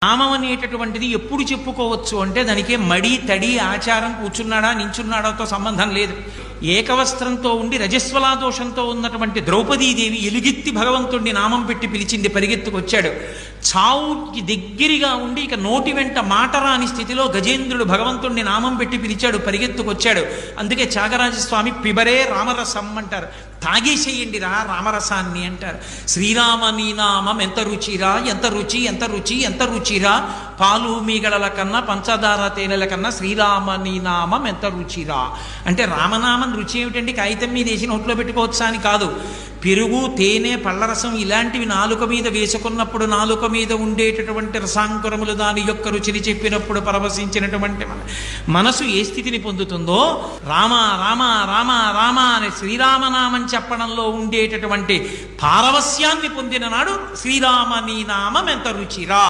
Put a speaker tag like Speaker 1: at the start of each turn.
Speaker 1: నామం అనేటటువంటిది ఎప్పుడు చెప్పుకోవచ్చు అంటే దానికే మడి తడి ఆచారం కూర్చున్నాడా నించున్నాడాతో సంబంధం లేదు. ఏకవస్త్రంతో ఉండి రజస్వలా దోషంతో ఉన్నటువంటి ద్రౌపదీదేవి ఎలుగెత్తి భగవంతుడిని నామం పెట్టి పిలిచింది, పరిగెత్తుకొచ్చాడు. చావుకి దగ్గరగా ఉండి ఇక నోటి వెంట మాట రాని స్థితిలో గజేంద్రుడు భగవంతుడిని నామం పెట్టి పిలిచాడు, పరిగెత్తుకొచ్చాడు. అందుకే త్యాగరాజస్వామి పిబరే రామరసం అంటారు, తాగేసేయండి రా రామరసాన్ని అంటారు. శ్రీరామ నీ నామం ఎంత రుచిరా, ఎంత రుచి ఎంత రుచి ఎంత రుచిరా, పాలు మీగడల కన్నా పంచదార తేనెల కన్నా శ్రీరామ నీ నామం ఎంత రుచిరా అంటే రామనామం రుచి ఏమిటండి, కాగితం మీద వేసి నోట్లో పెట్టుకోవచ్చా అని కాదు. పెరుగు తేనె పళ్ళరసం ఇలాంటివి నాలుక మీద వేసుకున్నప్పుడు నాలుక మీద ఉండేటటువంటి రసాంకురములు దాని యొక్క రుచిని చెప్పినప్పుడు పరవశించినటువంటి మనసు ఏ స్థితిని పొందుతుందో రామ రామ రామ రామ అనే శ్రీరామనామం చెప్పడంలో ఉండేటటువంటి పారవస్యాన్ని పొందిన నాడు శ్రీరామ నీ నామం ఎంత రుచిరా.